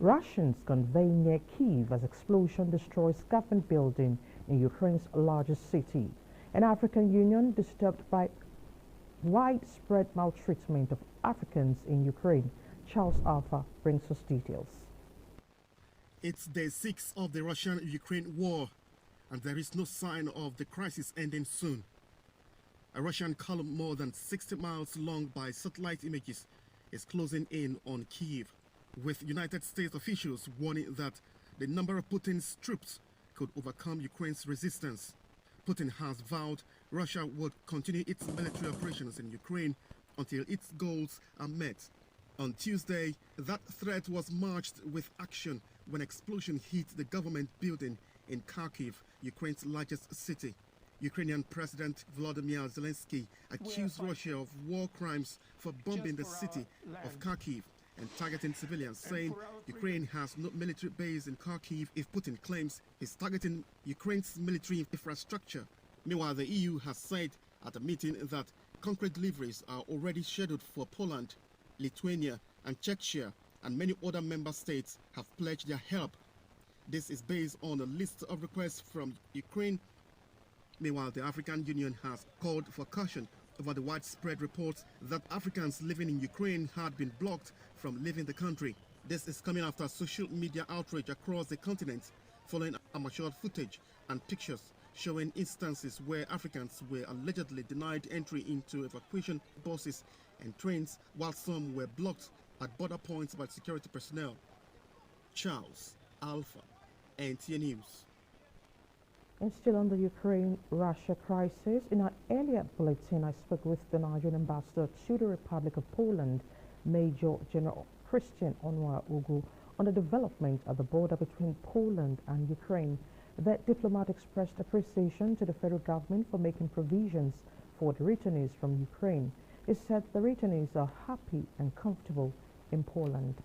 Russians convey near Kyiv as explosion destroys government building in Ukraine's largest city. An African Union disturbed by widespread maltreatment of Africans in Ukraine. Charles Alpha brings us details. It's day 6 of the Russian-Ukraine war, and there is no sign of the crisis ending soon. A Russian column more than 60 miles long by satellite images is closing in on Kyiv, with United States officials warning that the number of Putin's troops could overcome Ukraine's resistance. Putin has vowed Russia would continue its military operations in Ukraine until its goals are met. On Tuesday, that threat was matched with action when explosion hit the government building in Kharkiv, Ukraine's largest city. Ukrainian President Volodymyr Zelensky accused Russia of war crimes for bombing the city of Kharkiv and targeting civilians, saying Ukraine has no military base in Kharkiv if Putin claims he's targeting Ukraine's military infrastructure. Meanwhile, the EU has said at a meeting that concrete deliveries are already scheduled for Poland, Lithuania and Czechia, and many other member states have pledged their help. This is based on a list of requests from Ukraine. Meanwhile, the African Union has called for caution over the widespread reports that Africans living in Ukraine had been blocked from leaving the country. This is coming after social media outrage across the continent following amateur footage and pictures showing instances where Africans were allegedly denied entry into evacuation buses and trains, while some were blocked at border points by security personnel. Charles Alpha, NTA News. And still on the Ukraine-Russia crisis, in our earlier bulletin, I spoke with the Nigerian ambassador to the Republic of Poland, Major General Christian Onwa Ugu, on the development at the border between Poland and Ukraine. The diplomat expressed appreciation to the federal government for making provisions for the returnees from Ukraine. He said the returnees are happy and comfortable in Poland.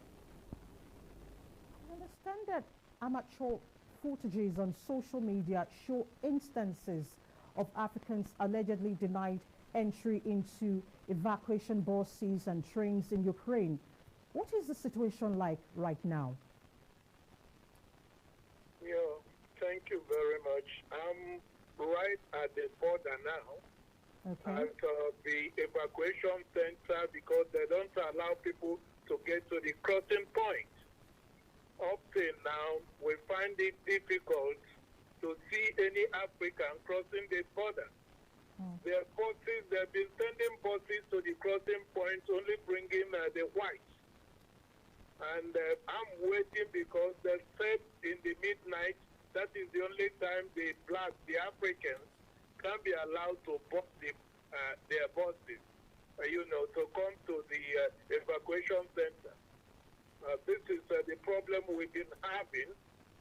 I understand that amateur footages on social media show instances of Africans allegedly denied entry into evacuation buses and trains in Ukraine. What is the situation like right now? Yeah, thank you very much. I'm right at the border now, Okay. at the evacuation center, because they don't allow people to get to the crossing point. Up till now, we find it difficult to see any African crossing the border. Their buses, they've been sending buses to the crossing point, only bringing the whites. And I'm waiting because they said in the midnight, that is the only time the black, the Africans, can be allowed to board their buses, to come to the evacuation center. This is the problem we've been having.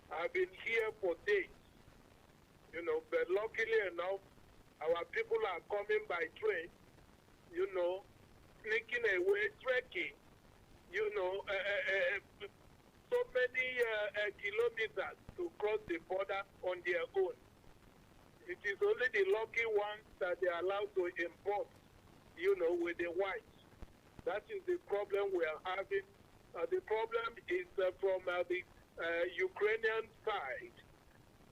I've been here for days, but luckily enough, our people are coming by train, sneaking away, trekking, so many kilometers to cross the border on their own. It is only the lucky ones that they are allowed to import, with the whites. That is the problem we are having. The problem is from the Ukrainian side.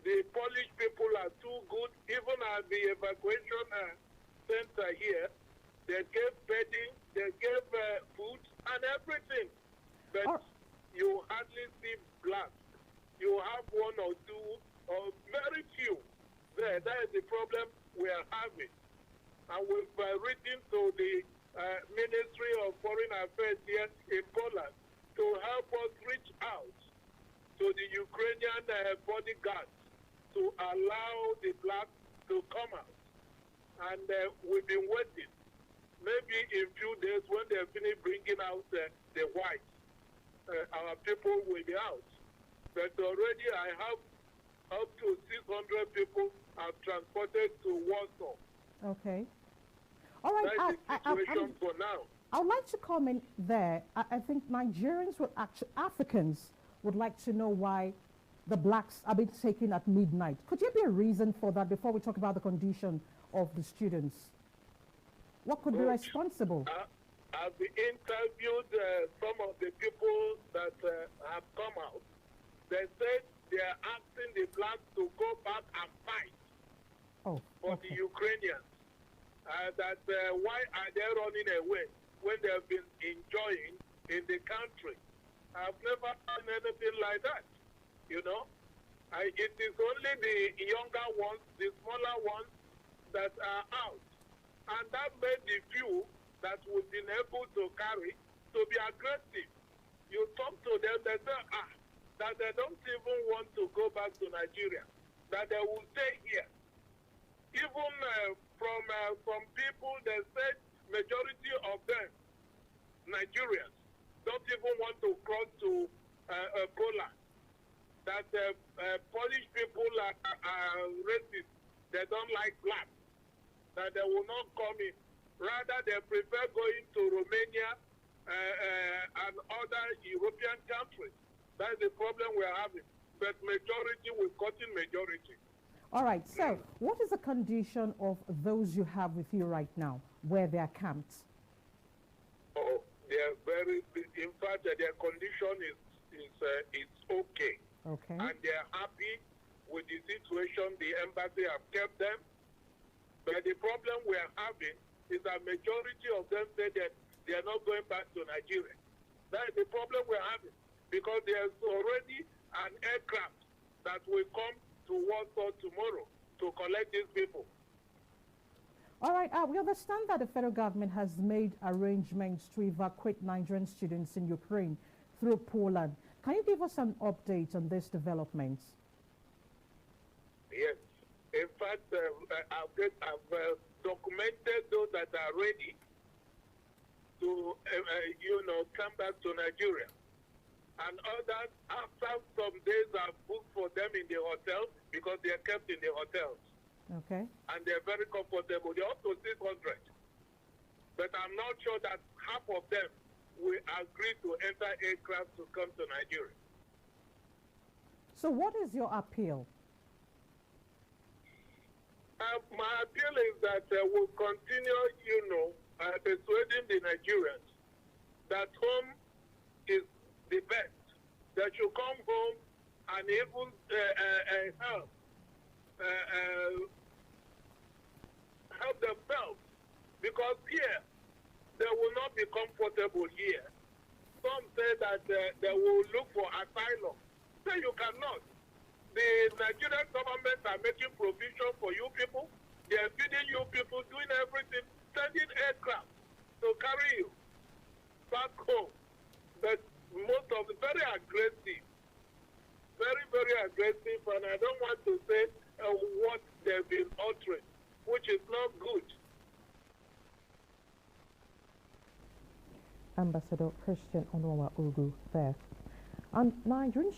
The Polish people are too good. Even at the evacuation center here, they gave bedding, they gave food and everything. But you hardly see blacks. You have one or two, or very few there. That is the problem we are having. And we've written to the Ministry of Foreign Affairs here in Poland to help us reach out to the Ukrainian bodyguards to allow the blacks to come out. And we've been waiting. Maybe in a few days when they finish bringing out the whites, our people will be out. But already I have up to 600 people have transported to Warsaw. Okay. All right. That's the situation for now. I would like to comment there. I think Nigerians would Africans would like to know why the blacks are being taken at midnight. Could there be a reason for that before we talk about the condition of the students? What could be responsible? I've interviewed some of the people that have come out. They said they are asking the blacks to go back and fight for the Ukrainians. That why are they running away when they have been enjoying in the country? I've never seen anything like that, you know. It is only the younger ones, the smaller ones that are out. And that made the few that we've been able to carry to be aggressive. You talk to them, they say, that they don't even want to go back to Nigeria, that they will stay here. Even from people, they said majority of them, Nigerians, don't even want to cross to Poland. That Polish people are racist. They don't like blacks. That they will not come in. Rather, they prefer going to Romania and other European countries. That's the problem we're having. But majority, we've gotten majority. All right, so what is the condition of those you have with you right now, where they are camped? Oh, they are very, in fact, their condition is okay. Okay. And they are happy with the situation. The embassy have kept them. But the problem we are having is that majority of them say that they are not going back to Nigeria. That is the problem we're having. Because there's already an aircraft that will come to Warsaw tomorrow to collect these people. All right, we understand that the federal government has made arrangements to evacuate Nigerian students in Ukraine through Poland. Can you give us an update on these developments? Yes. In fact, I've documented those that are ready to, come back to Nigeria. And others, after some days, I've booked for them in the hotel because they are kept in the hotels. Okay. And they're very comfortable. They're up to 600. But I'm not sure that half of them will agree to enter aircraft to come to Nigeria. So what is your appeal? My appeal is that we'll continue, persuading the Nigerians that home is the best. They should come home and even help themselves. Because here, they will not be comfortable here. Some say that they will look for asylum. Say you cannot. The Nigerian government are making provision for you people. They are feeding you people, doing everything, sending aircraft to carry you back home. But most of it very aggressive. Very, very aggressive. And I don't want to say what they've been uttering, which is not good. Ambassador Christian Onoma Ugu there. And Nigerian